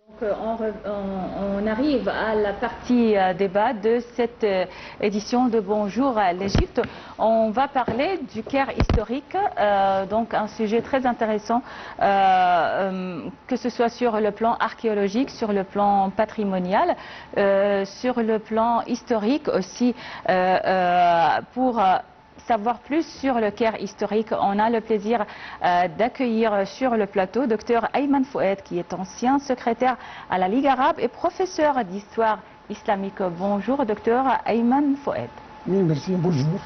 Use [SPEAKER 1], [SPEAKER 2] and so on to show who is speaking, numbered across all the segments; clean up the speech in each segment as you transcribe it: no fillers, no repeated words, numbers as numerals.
[SPEAKER 1] On arrive à la partie débat de cette édition de Bonjour à l'Égypte. On va parler du Caire historique, donc un sujet très intéressant, que ce soit sur le plan archéologique, sur le plan patrimonial, sur le plan historique aussi, pour savoir plus sur le Caire historique. On a le plaisir d'accueillir sur le plateau Dr Ayman Foued, qui est ancien secrétaire à la Ligue arabe et professeur d'histoire islamique. Bonjour Dr Ayman Foued.
[SPEAKER 2] Oui, merci, bonjour.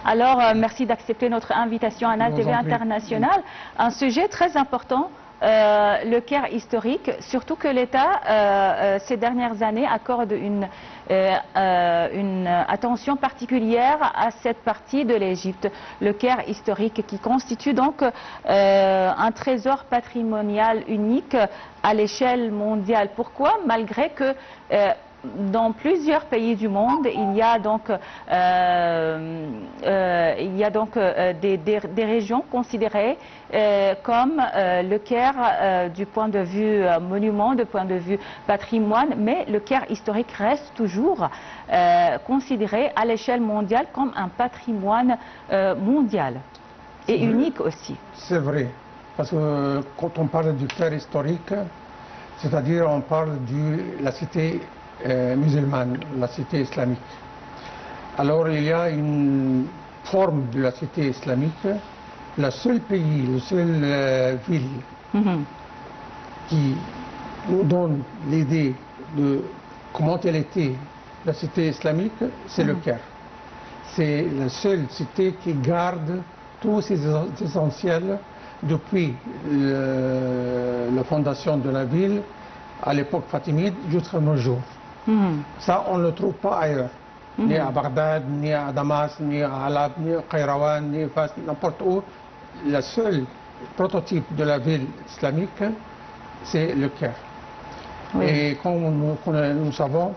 [SPEAKER 1] Alors, merci d'accepter notre invitation à NAS TV International. Un sujet très important, le Caire historique, surtout que l'État, ces dernières années, accorde une attention particulière à cette partie de l'Égypte, le Caire historique, qui constitue donc un trésor patrimonial unique à l'échelle mondiale. Pourquoi? Malgré que dans plusieurs pays du monde, il y a donc des régions considérées comme le Caire du point de vue monument, du point de vue patrimoine, mais le Caire historique reste toujours considéré à l'échelle mondiale comme un patrimoine mondial et unique aussi.
[SPEAKER 2] C'est vrai, parce que quand on parle du Caire historique, c'est-à-dire on parle de la cité musulmane, la cité islamique. Alors il y a une forme de la cité islamique, le seul pays, la seule ville qui nous donne l'idée de comment elle était, la cité islamique, c'est le Caire. C'est la seule cité qui garde tous ses essentiels depuis la fondation de la ville à l'époque fatimide jusqu'à nos jours. Ça, on ne le trouve pas ailleurs. Ni à Bagdad, ni à Damas, ni à Halab, ni à Qayrawan, ni à Fas, n'importe où. Le seul prototype de la ville islamique, c'est le Caire. Oui. Et comme nous savons,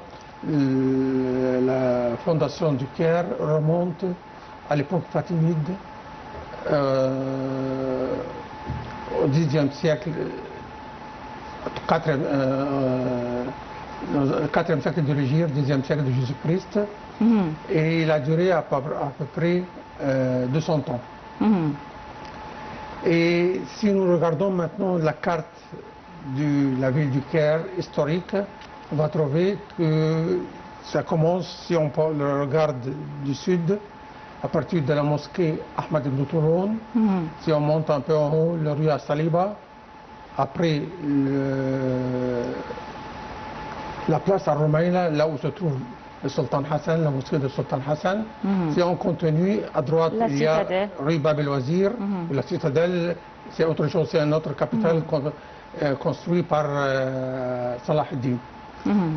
[SPEAKER 2] la fondation du Caire remonte à l'époque fatimide, au Xe siècle, le 4e siècle de l'Égypte, 10e siècle de Jésus-Christ, et il a duré à peu près 200 ans. Et si nous regardons maintenant la carte de la ville du Caire historique, on va trouver que ça commence, si on le regarde du sud, à partir de la mosquée Ahmad ibn Touloun, si on monte un peu en haut, la rue As-Saliba, après la place à Roumaïla, là où se trouve le Sultan Hassan, la mosquée de Sultan Hassan. Si on continue, à droite, il y a rue Bab el-Wazir, la citadelle, c'est autre chose, c'est une autre capitale construite par Salah ad-Din.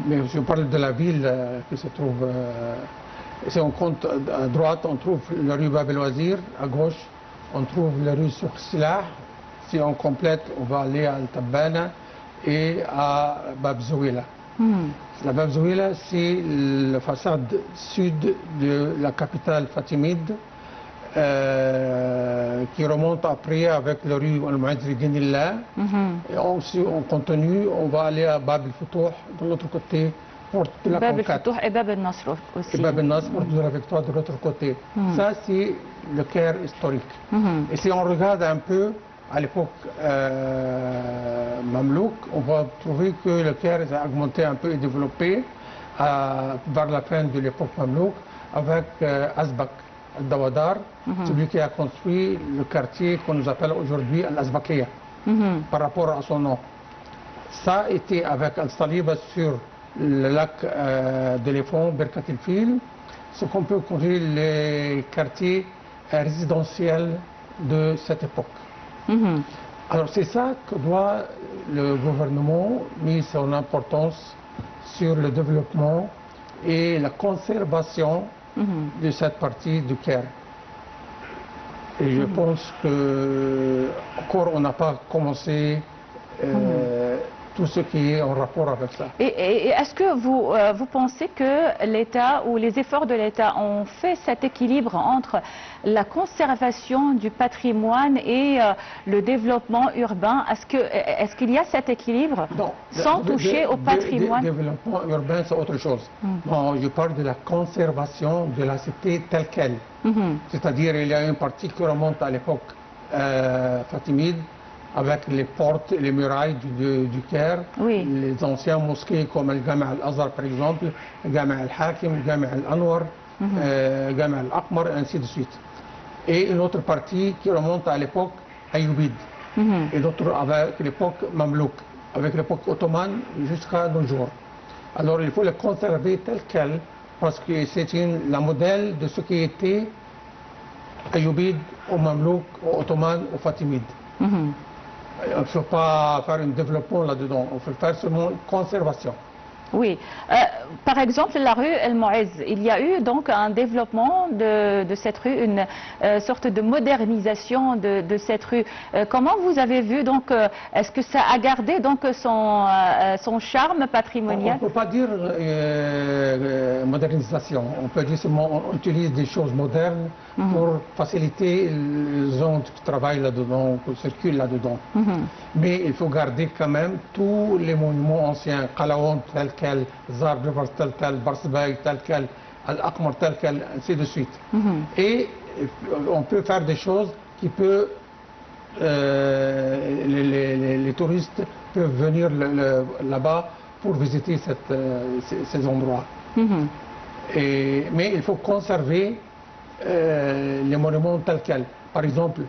[SPEAKER 2] Mais je parle de la ville qui se trouve, si on compte à droite, on trouve la rue Bab el-Wazir, à gauche, on trouve la rue Souk Silah. Si on complète, on va aller à Al-Tabbana et à Bab Zouila. La Bab Zouila, c'est la façade sud de la capitale fatimide qui remonte après avec la rue Al-Mu'izz Dinillah. Et ensuite, on continue, on va aller à Bab el-Futouh, de l'autre côté, porte de la
[SPEAKER 1] Bab
[SPEAKER 2] conquête.
[SPEAKER 1] el-Futouh et Bab el-Nasr aussi.
[SPEAKER 2] Et Bab el-Nasr, porte de la victoire de l'autre côté. Ça, c'est le Caire historique. Et si on regarde un peu, à l'époque mamelouk, on va trouver que le Caire a augmenté un peu et développé vers la fin de l'époque mamelouk avec Azbak al-Dawadar, celui qui a construit le quartier qu'on nous appelle aujourd'hui Al-Azbakiya, par rapport à son nom. Ça a été avec Al-Saliba sur le lac d'éléphant, Birkat el-Fil, ce qu'on peut considérer les quartiers résidentiels de cette époque. Alors c'est ça que doit le gouvernement mettre son importance sur le développement et la conservation de cette partie du Caire. Et je pense que encore on n'a pas commencé tout ce qui est en rapport avec ça.
[SPEAKER 1] Et est-ce que vous pensez que l'État ou les efforts de l'État ont fait cet équilibre entre la conservation du patrimoine et le développement urbain? Est-ce qu'il y a cet équilibre sans toucher au patrimoine?
[SPEAKER 2] Le développement urbain, c'est autre chose. Bon, je parle de la conservation de la cité telle qu'elle. C'est-à-dire, il y a une partie qui remonte à l'époque fatimide, avec les portes et les murailles du Caire, les anciens mosquées comme le Jama' al-Azhar par exemple, le Jama' al-Hakim, le Jama' al-Anwar, le Jama' al-Aqmar, et ainsi de suite. Et une autre partie qui remonte à l'époque ayoubide, et d'autres avec l'époque mamelouk, avec l'époque ottomane jusqu'à nos jours. Alors il faut les conserver telles quelles, parce que c'est la modèle de ce qui était ayoubide, au mamelouk, au ottoman, au fatimide. On ne peut pas faire un développement là-dedans, on peut faire seulement une conservation.
[SPEAKER 1] Oui. Par exemple, la rue El Mouez, il y a eu donc un développement de cette rue, une sorte de modernisation de cette rue. Comment vous avez vu donc, est-ce que ça a gardé donc son charme patrimonial?
[SPEAKER 2] On ne peut pas dire modernisation, on peut dire seulement on utilise des choses modernes pour faciliter les gens qui travaillent là-dedans, qui circulent là-dedans. Mais il faut garder quand même tous les monuments anciens, Qalaon tel quel, Zar Bibars tel quel, Barsbaï tel quel, Al-Aqmar tel quel, ainsi de suite. Et on peut faire des choses qui peuvent, les touristes peuvent venir là-bas pour visiter ces endroits. Mais il faut conserver les monuments tels quels. Par exemple,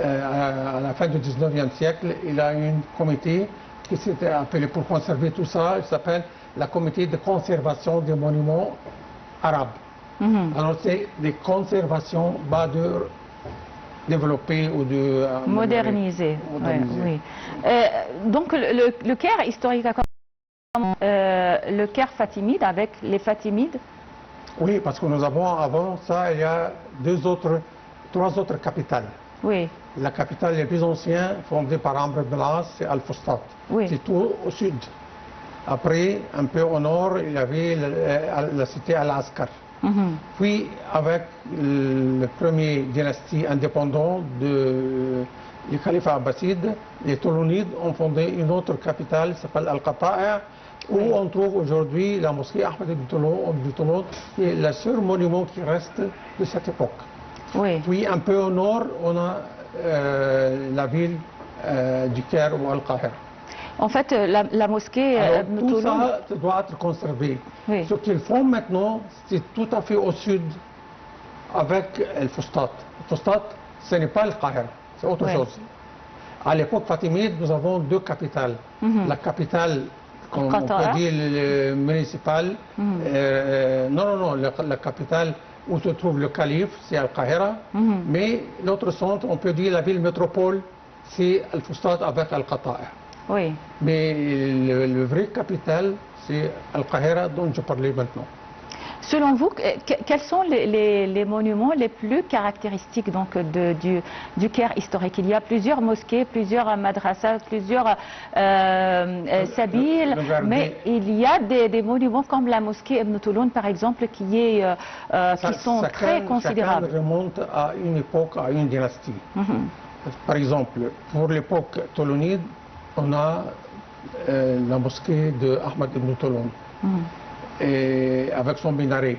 [SPEAKER 2] à la fin du 19e siècle, il y a un comité qui s'était appelé pour conserver tout ça, il s'appelle la comité de conservation des monuments arabes. Alors c'est des conservations bas de développer ou de
[SPEAKER 1] moderniser. Oui. Donc le Caire historique, le Caire fatimide avec les Fatimides?
[SPEAKER 2] Oui, parce que nous avons avant ça, il y a trois autres capitales.
[SPEAKER 1] Oui.
[SPEAKER 2] La capitale les plus ancienne, fondée par Amr ibn al-As, c'est Al-Fustat. C'est tout au sud. Après, un peu au nord, il y avait la cité Al-Askar. Puis, avec la première dynastie indépendante du califat abbasside, les Toulounides ont fondé une autre capitale qui s'appelle Al-Qata'a, où on trouve aujourd'hui la mosquée Ahmed ibn Touloun, qui est le seul monument qui reste de cette époque. Puis, un peu au nord, on a la ville du Caire ou Al-Qahira.
[SPEAKER 1] En fait, la mosquée
[SPEAKER 2] Ibn Touloun, tout ça doit être conservé. Ce qu'ils font maintenant, c'est tout à fait au sud avec El Fustat. El Fustat, ce n'est pas Al-Qahira, c'est autre chose. À l'époque fatimide, nous avons deux capitales. La capitale, comme on peut dire, municipale. La capitale où se trouve le calife, c'est Al-Qahira. Mais l'autre centre, on peut dire la ville métropole, c'est Al-Fustat avec Al-Qata'a. Mais le vrai capital, c'est Al-Qahira dont je parlais maintenant.
[SPEAKER 1] Selon vous, quels sont les monuments les plus caractéristiques donc, du Caire historique? Il y a plusieurs mosquées, plusieurs madrasas, plusieurs sabils, mais il y a des monuments comme la mosquée Ibn Touloun par exemple qui sont très considérables.
[SPEAKER 2] Ça remonte à une époque, à une dynastie. Par exemple, pour l'époque toulounide, on a la mosquée de Ahmed ibn Touloun. Et avec son minaret.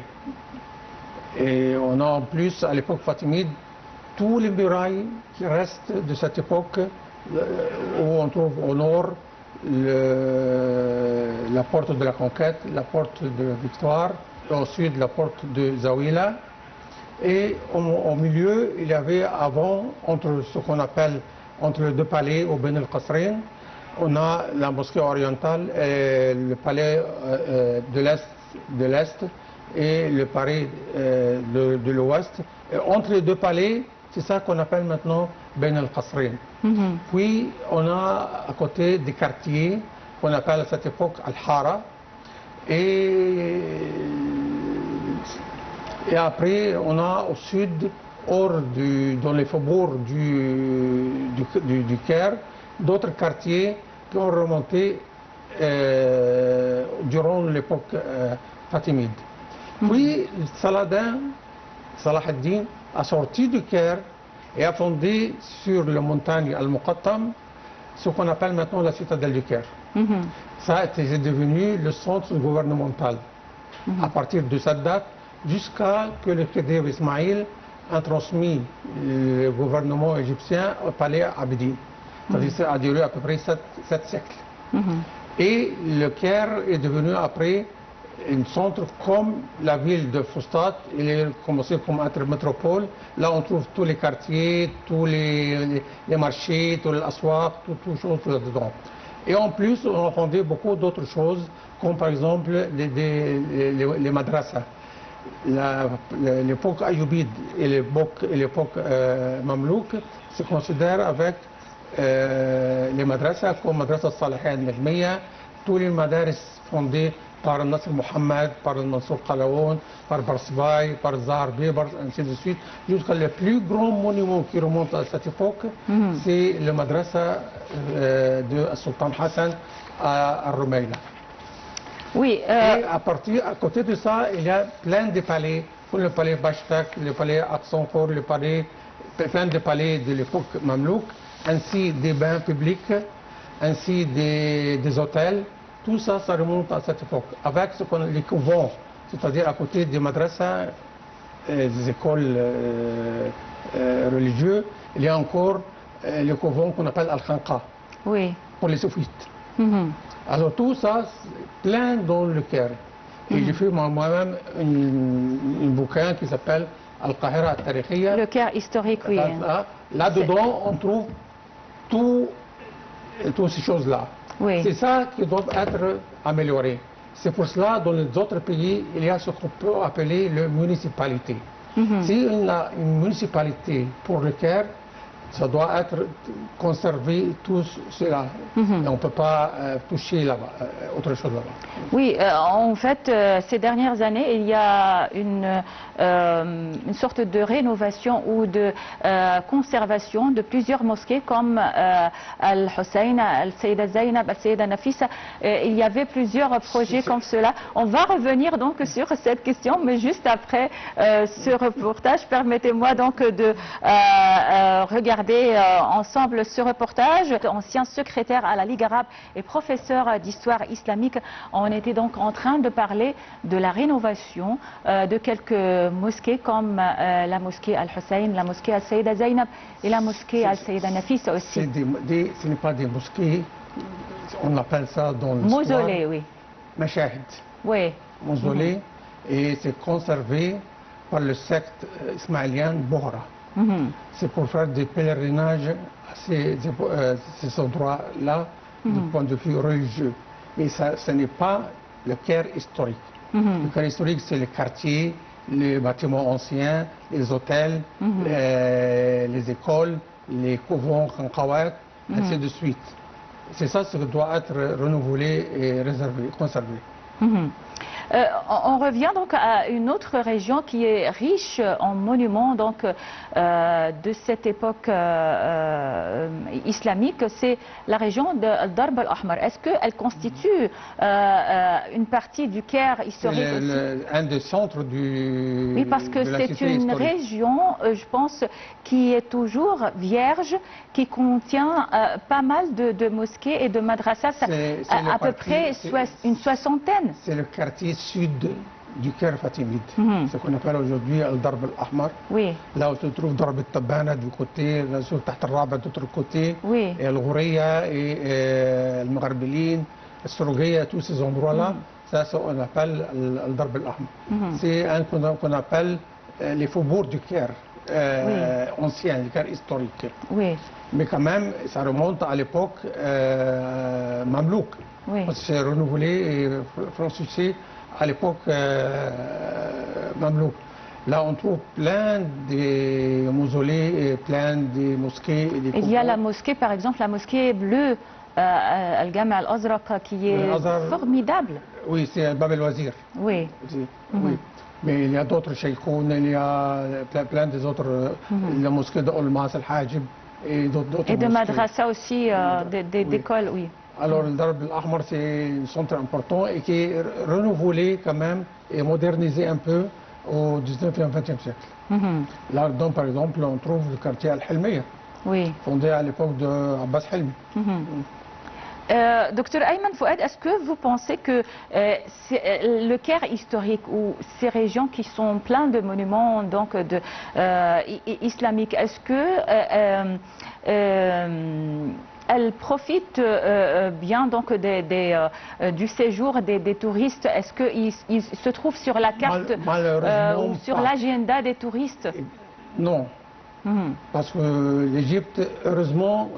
[SPEAKER 2] Et on a en plus, à l'époque fatimide, tous les murailles qui restent de cette époque, où on trouve au nord la porte de la conquête, la porte de la victoire, au sud la porte de Zawila. Et au milieu, il y avait avant, entre ce qu'on appelle, entre les deux palais, au Ben el-Qasrin, on a la mosquée orientale, et le palais de l'Est et le palais de l'Ouest. Entre les deux palais, c'est ça qu'on appelle maintenant Ben el-Qasrin. Puis on a à côté des quartiers qu'on appelle à cette époque Al-Hara. Et après, on a au sud, dans les faubourgs du Caire, d'autres quartiers qui ont remonté durant l'époque fatimide. Puis Saladin, Salah ad-Din, a sorti du Caire et a fondé sur la montagne Al-Muqattam ce qu'on appelle maintenant la citadelle du Caire. Ça est devenu le centre gouvernemental. À partir de cette date, jusqu'à que le Khedive Ismaïl a transmis le gouvernement égyptien au palais Abidine. C'est-à-dire ça a duré à peu près 7 siècles. Et le Caire est devenu après un centre comme la ville de Fustat. Il est commencé comme être métropole. Là, on trouve tous les quartiers, tous les marchés, tous les aswaq, toutes choses là-dedans. Et en plus, on a fondé beaucoup d'autres choses, comme par exemple les madrasas. L'époque ayoubide et l'époque mamelouk se considèrent avec les madrasas comme Madrasa Salihin al-Najmiya, tous les madaris fondés par Nasr Mohammed, par Mansour Qalaoun, par Barsbaï, par Zahar Bibar, ainsi de suite, jusqu'à le plus grand monument qui remonte à cette époque, c'est le madrasa de Sultan Hassan à Rumaïla.
[SPEAKER 1] Oui.
[SPEAKER 2] Et à côté de ça, il y a plein de palais, comme le palais Bashtak, le palais Aksankour, plein de palais de l'époque mamelouk, ainsi des bains publics, ainsi des hôtels. Tout ça, ça remonte à cette époque, avec ce qu'on les couvents, c'est-à-dire à côté des madrasas, des écoles religieuses, il y a encore le couvent qu'on appelle Al-Khanqa, pour les soufistes. Alors tout ça, plein dans le Caire. Et j'ai fait moi-même un bouquin qui s'appelle Al-Qahira al-Tarikhiyya.
[SPEAKER 1] Le Caire historique, oui.
[SPEAKER 2] Là-dedans, on trouve toutes ces choses-là. C'est ça qui doit être amélioré. C'est pour cela, dans les autres pays, il y a ce qu'on peut appeler la municipalité. Si on a une municipalité pour le Caire, ça doit être conservé tout cela. Et on ne peut pas toucher là-bas, autre chose là-bas.
[SPEAKER 1] Oui, en fait, ces dernières années, il y a une sorte de rénovation ou de conservation de plusieurs mosquées comme Al-Hussein, Al-Sayyida Zainab, Al-Sayyida Nafisa. Il y avait plusieurs projets comme cela. On va revenir donc sur cette question, mais juste après ce reportage, permettez-moi donc de regarder ensemble ce reportage. Ancien secrétaire à la Ligue arabe et professeur d'histoire islamique, on était donc en train de parler de la rénovation de quelques mosquées comme la mosquée Al-Hussein, la mosquée Al-Sayyida Zainab et la mosquée Al-Sayyida Nafisa aussi.
[SPEAKER 2] Ce n'est pas des mosquées, on appelle ça dans l'histoire.
[SPEAKER 1] Mausolée, oui.
[SPEAKER 2] Mashahid.
[SPEAKER 1] Oui.
[SPEAKER 2] Mausolée, et c'est conservé par le secte ismaélien Bohra. C'est pour faire des pèlerinages à ces endroits-là, du point de vue religieux. Mais ce n'est pas le Caire historique. Le Caire historique, c'est les quartiers, les bâtiments anciens, les hôtels, les écoles, les couvents, ainsi de suite. C'est ça ce qui doit être renouvelé et conservé.
[SPEAKER 1] On revient donc à une autre région qui est riche en monuments donc, de cette époque islamique, c'est la région de Darb al-Ahmar. Est-ce qu'elle constitue une partie du Caire historique aussi?
[SPEAKER 2] Un des centres du...
[SPEAKER 1] Oui, parce que c'est une région, je pense, qui est toujours vierge, qui contient pas mal de mosquées et de madrasas, à peu près une soixantaine.
[SPEAKER 2] C'est le quartier sud du Caire fatimide, ce qu'on appelle aujourd'hui Al-Darb al-Ahmar. Là où se trouve Darb al-Tabbana du côté, sur Taht al-Raba de l'autre côté, et Al-Ghoureya et Al-Maghrbilin, Al-Surugiya, tous ces endroits-là, ça on appelle Al-Darb al-Ahmar. C'est un qu'on appelle les faubourgs du Caire ancien, le Caire historique. Mais quand même, ça remonte à l'époque mamelouk. C'est renouvelé et franchissé à l'époque mamelouk. Là, on trouve plein de mausolées et plein de mosquées. Et
[SPEAKER 1] il y a la mosquée, par exemple, la mosquée bleue, Al-Gama al-Azraq, qui est formidable.
[SPEAKER 2] Oui, c'est Bab el-Wazir.
[SPEAKER 1] Oui.
[SPEAKER 2] Mais il y a d'autres cheikhoun, il y a plein des autres, la mosquée de Olmas al-Hajib et d'autres
[SPEAKER 1] et de madrasa aussi, d'écoles, oui.
[SPEAKER 2] Alors le Darb al-Ahmar, c'est un centre important et qui est renouvelé quand même et modernisé un peu au 19e et 20e siècle. Là-dedans, par exemple, on trouve le quartier Al-Hilmiya,
[SPEAKER 1] Oui.
[SPEAKER 2] fondé à l'époque de Abbas Hilmi.
[SPEAKER 1] Docteur Ayman Fouad, est-ce que vous pensez que le Caire historique ou ces régions qui sont pleines de monuments donc islamiques, est-ce que elles profitent bien donc du séjour des touristes? Est-ce qu'ils se trouvent sur la carte ou sur l'agenda des touristes?
[SPEAKER 2] Non. Parce que l'Égypte, heureusement,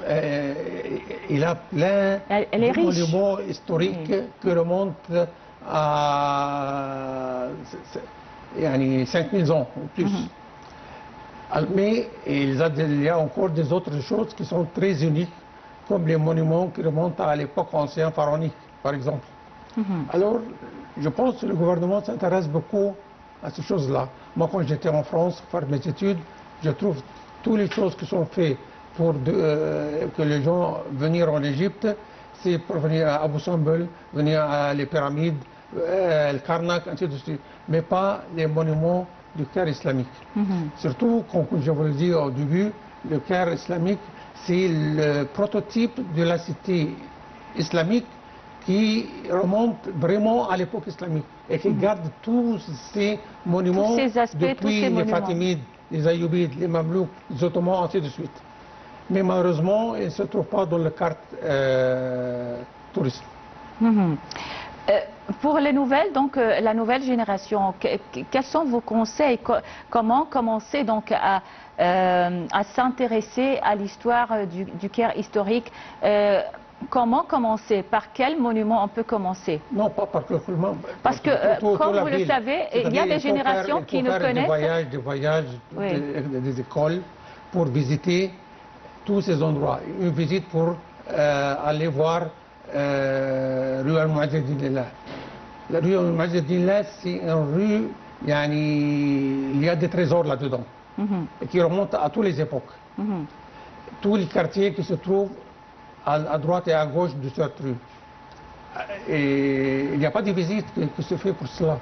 [SPEAKER 2] il a plein de monuments historiques qui remontent à 5000 ans ou plus. Mais il y a encore des autres choses qui sont très uniques, comme les monuments qui remontent à l'époque ancienne pharaonique, par exemple. Alors, je pense que le gouvernement s'intéresse beaucoup à ces choses-là. Moi, quand j'étais en France pour faire mes études, je trouve toutes les choses qui sont faites pour que les gens venir en Égypte, c'est pour venir à Abu Simbel, venir à les pyramides, le Karnak, ainsi de suite, mais pas les monuments du Caire islamique. Surtout, comme je vous le dis au début, le Caire islamique, c'est le prototype de la cité islamique qui remonte vraiment à l'époque islamique et qui garde tous ces monuments depuis les Fatimides, les Ayyubides, les Mamelouks, les Ottomans, ainsi de suite. Mais malheureusement, ils ne se trouvent pas dans la carte touristique.
[SPEAKER 1] Pour les nouvelles, donc la nouvelle génération, quels sont vos conseils? Comment commencer donc à s'intéresser à l'histoire du Caire historique? Comment commencer? Par quel monument on peut commencer?
[SPEAKER 2] Non, pas par quel monument.
[SPEAKER 1] Parce que, comme vous le savez, il y a des générations qui ne connaissent...
[SPEAKER 2] Des voyages, des écoles pour visiter tous ces endroits. Une visite pour aller voir rue Al-Mu'azzedin. La rue Al-Mu'azzedin, c'est une rue, il y a des trésors là-dedans, qui remontent à toutes les époques. Tous les quartiers qui se trouvent à droite et à gauche de cette rue. Et il n'y a pas de visite qui se fait pour cela.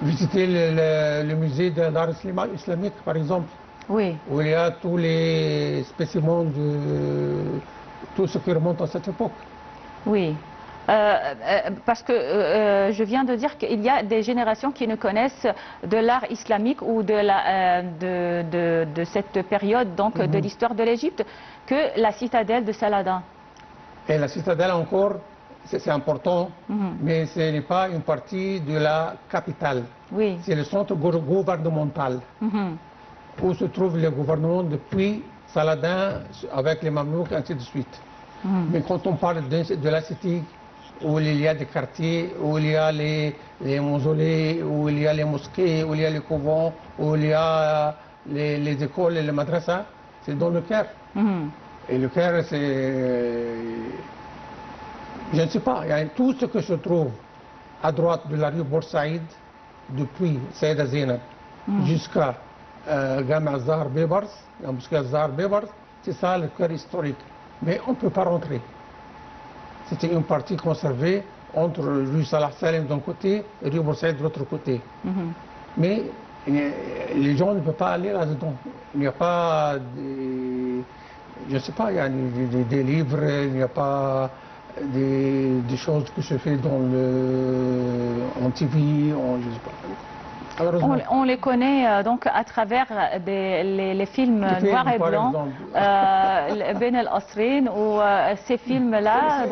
[SPEAKER 2] Visiter le musée de l'art islamique, par exemple, où il y a tous les spécimens de tout ce qui remonte à cette époque.
[SPEAKER 1] Oui. Parce que je viens de dire qu'il y a des générations qui ne connaissent de l'art islamique ou de cette période donc de l'histoire de l'Égypte que la citadelle de Saladin.
[SPEAKER 2] Et la citadelle encore, c'est important, mais ce n'est pas une partie de la capitale. C'est le centre gouvernemental où se trouve le gouvernement depuis Saladin avec les Mamelouks, ainsi de suite. Mais quand on parle de la cité, où il y a des quartiers, où il y a les mausolées, où il y a les mosquées, où il y a les couvents, où il y a les écoles et les madrasas, c'est dans le Caire. Et le Caire, c'est... Je ne sais pas, il y a tout ce que se trouve à droite de la rue Boursaïd, depuis Saïda Zeynab jusqu'à Gama Zahar Bebars, la mosquée Zahar Bebars, c'est ça le Caire historique. Mais on ne peut pas rentrer. C'était une partie conservée entre rue Salah Salim d'un côté et rue Boursaïd de l'autre côté. Mais les gens ne peuvent pas aller là-dedans. Il n'y a pas, je ne sais pas, il y a des livres, il n'y a pas des choses qui se font en TV, je ne sais pas.
[SPEAKER 1] On les connaît donc à travers les films noirs et blancs, Ben El Asrin ou ces films-là.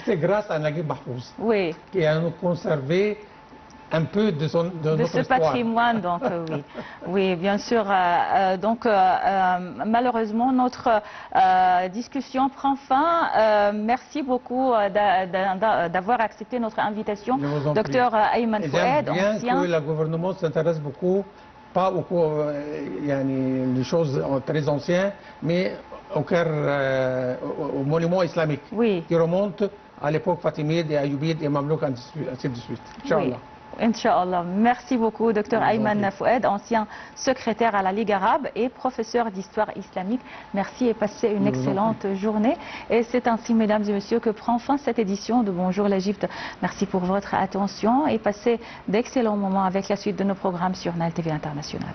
[SPEAKER 2] C'est grâce à Naguib Mahfouz,
[SPEAKER 1] oui,
[SPEAKER 2] qui a conservé un peu de
[SPEAKER 1] ce patrimoine, donc oui, bien sûr. Donc malheureusement notre discussion prend fin. Merci beaucoup d'avoir accepté notre invitation, Docteur Ayman Fouad.
[SPEAKER 2] Bien que le gouvernement s'intéresse beaucoup, pas beaucoup, les choses très anciennes, mais au monument islamique qui remonte à l'époque fatimide et ayyubide et mamelouk, ainsi de suite. Inch'Allah.
[SPEAKER 1] Inch'Allah. Merci beaucoup, Dr Ayman Foued, ancien secrétaire à la Ligue arabe et professeur d'histoire islamique. Merci et passez une excellente journée. Et c'est ainsi, mesdames et messieurs, que prend fin cette édition de Bonjour l'Égypte. Merci pour votre attention et passez d'excellents moments avec la suite de nos programmes sur Nile TV International.